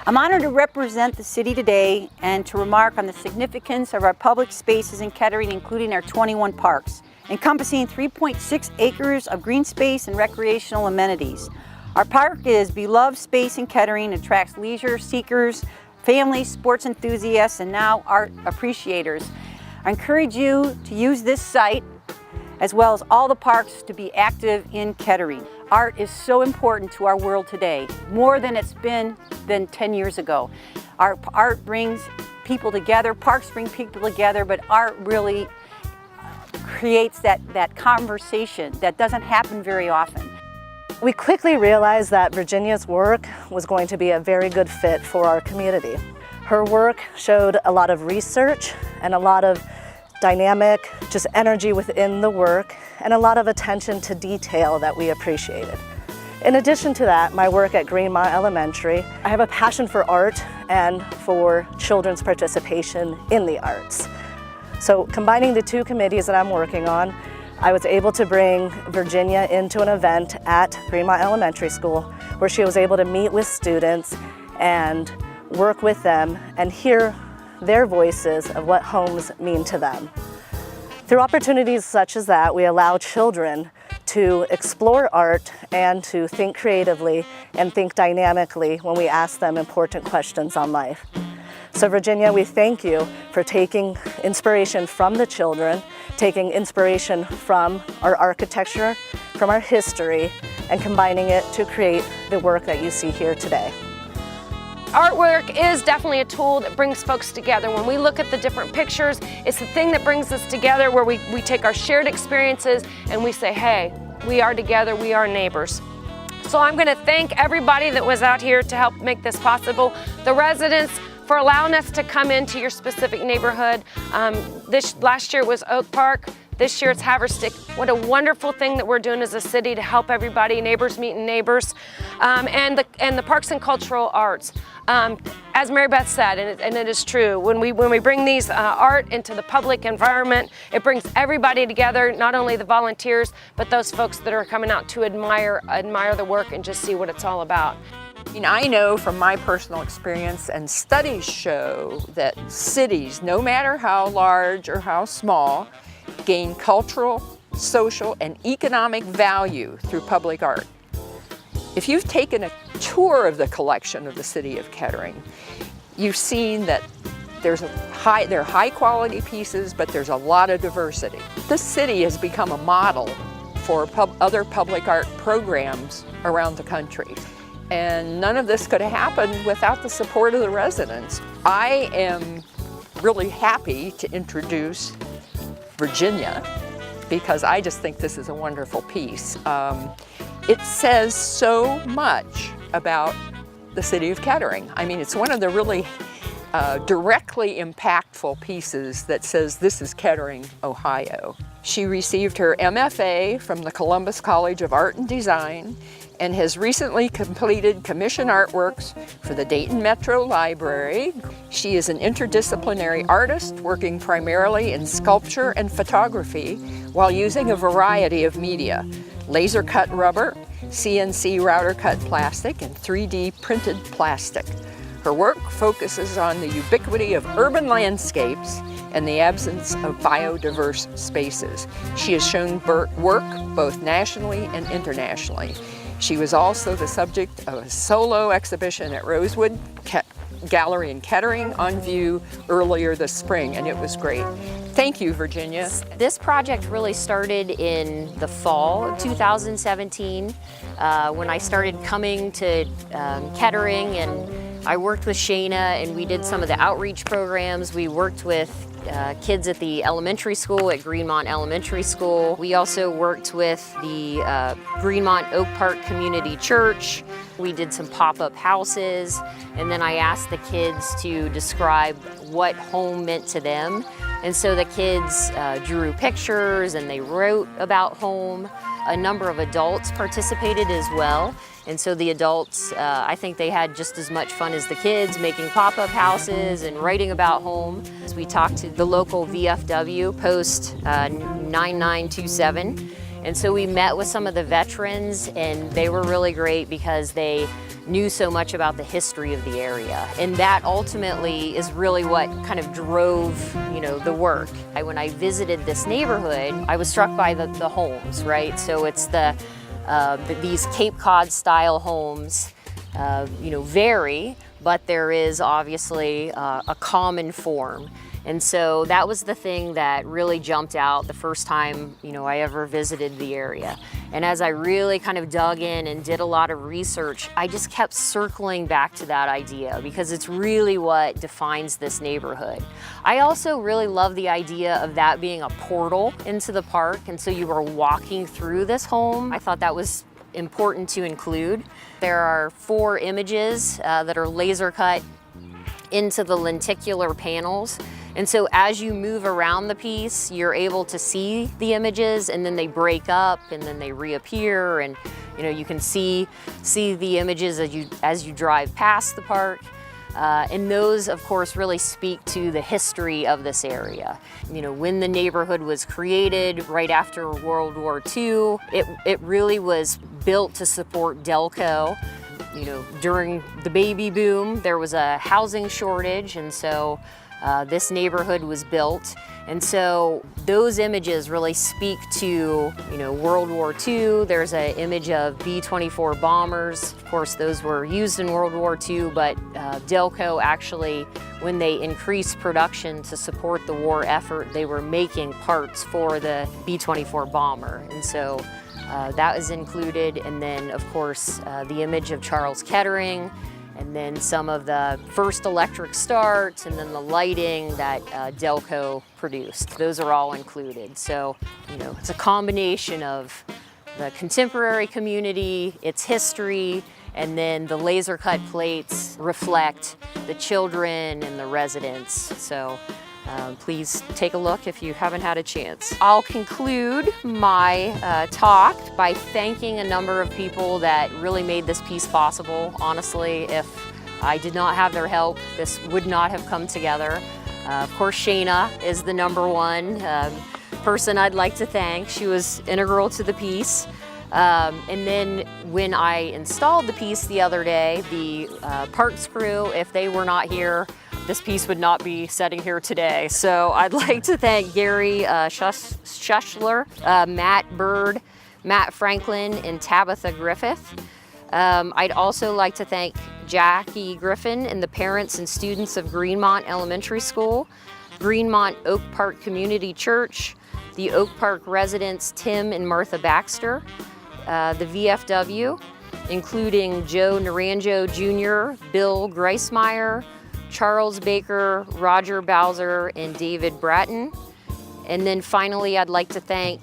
I'm honored to represent the city today and to remark on the significance of our public spaces in Kettering, including our 21 parks, encompassing 3.6 acres of green space and recreational amenities. Our park is beloved space in Kettering, attracts leisure seekers, families, sports enthusiasts, and now art appreciators. I encourage you to use this site as well as all the parks to be active in Kettering. Art is so important to our world today, more than it's been 10 years ago. Our art brings people together, parks bring people together, but art really creates that conversation that doesn't happen very often. We quickly realized that Virginia's work was going to be a very good fit for our community. Her work showed a lot of research and a lot of dynamic, just energy within the work, and a lot of attention to detail that we appreciated. In addition to that, my work at Greenmont Elementary, I have a passion for art and for children's participation in the arts. So combining the two committees that I'm working on, I was able to bring Virginia into an event at Greenmont Elementary School where she was able to meet with students and work with them and hear their voices of what homes mean to them. Through opportunities such as that, we allow children to explore art and to think creatively and think dynamically when we ask them important questions on life. So Virginia, we thank you for taking inspiration from the children, taking inspiration from our architecture, from our history, and combining it to create the work that you see here today. Artwork is definitely a tool that brings folks together. When we look at the different pictures, it's the thing that brings us together where we take our shared experiences and we say, hey, we are together, we are neighbors. So I'm going to thank everybody that was out here to help make this possible. The residents for allowing us to come into your specific neighborhood. Last year it was Oak Park. This year it's Haverstick. What a wonderful thing that we're doing as a city to help everybody, neighbors meeting neighbors, and the Parks and Cultural Arts. As Mary Beth said, and it is true, when we bring these art into the public environment, it brings everybody together, not only the volunteers, but those folks that are coming out to admire the work and just see what it's all about. I know from my personal experience, and studies show that cities, no matter how large or how small, gain cultural, social, and economic value through public art. If you've taken a tour of the collection of the city of Kettering, you've seen that they're high quality pieces, but there's a lot of diversity. This city has become a model for other public art programs around the country. And none of this could have happened without the support of the residents. I am really happy to introduce Virginia because I just think this is a wonderful piece. It says so much about the city of Kettering. I mean, it's one of the really directly impactful pieces that says this is Kettering, Ohio. She received her MFA from the Columbus College of Art and Design and has recently completed commission artworks for the Dayton Metro Library. She is an interdisciplinary artist working primarily in sculpture and photography while using a variety of media: laser cut rubber, CNC router cut plastic, and 3D printed plastic. Her work focuses on the ubiquity of urban landscapes and the absence of biodiverse spaces. She has shown work both nationally and internationally. She was also the subject of a solo exhibition at Rosewood Gallery in Kettering on view earlier this spring, and it was great. Thank you, Virginia. This project really started in the fall of 2017 when I started coming to Kettering, and I worked with Shayna and we did some of the outreach programs. We worked with kids at the elementary school at Greenmont Elementary School. We also worked with the Greenmont Oak Park Community Church. We did some pop-up houses, and then I asked the kids to describe what home meant to them. And so the kids drew pictures and they wrote about home. a number of adults participated as well. And so the adults, I think they had just as much fun as the kids, making pop-up houses and writing about home. As we talked to the local VFW, post 9927. And so we met with some of the veterans, and they were really great because they knew so much about the history of the area. And that ultimately is really what kind of drove, the work. When I visited this neighborhood, I was struck by the homes, right? So it's these Cape Cod style homes, vary, but there is obviously a common form. And so that was the thing that really jumped out the first time, I ever visited the area. And as I really kind of dug in and did a lot of research, I just kept circling back to that idea because it's really what defines this neighborhood. I also really love the idea of that being a portal into the park. And so you were walking through this home. I thought that was important to include. There are 4 images that are laser cut into the lenticular panels. And so as you move around the piece, you're able to see the images, and then they break up and then they reappear, and you can see the images as you drive past the park. And those, of course, really speak to the history of this area. When the neighborhood was created right after World War II, it really was built to support Delco. During the baby boom, there was a housing shortage, and so this neighborhood was built. And so those images really speak to, World War II. There's an image of B-24 bombers. Of course, those were used in World War II, but Delco actually, when they increased production to support the war effort, they were making parts for the B-24 bomber. And so that was included. And then, of course, the image of Charles Kettering, and then some of the first electric starts, and then the lighting that Delco produced. Those are all included. So, it's a combination of the contemporary community, its history, and then the laser cut plates reflect the children and the residents. So please take a look if you haven't had a chance. I'll conclude my talk by thanking a number of people that really made this piece possible. Honestly, if I did not have their help, this would not have come together. Of course, Shayna is the number one person I'd like to thank. She was integral to the piece. And then when I installed the piece the other day, the parks crew, if they were not here, this piece would not be sitting here today. So I'd like to thank Gary Schuschler, Matt Bird, Matt Franklin, and Tabitha Griffith. I'd also like to thank Jackie Griffin and the parents and students of Greenmont Elementary School, Greenmont Oak Park Community Church, the Oak Park residents Tim and Martha Baxter, the VFW, including Joe Naranjo Jr., Bill Greismeyer, Charles Baker, Roger Bowser, and David Bratton. And then finally, I'd like to thank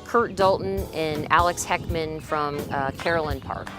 Kurt Dalton and Alex Heckman from Carolyn Park.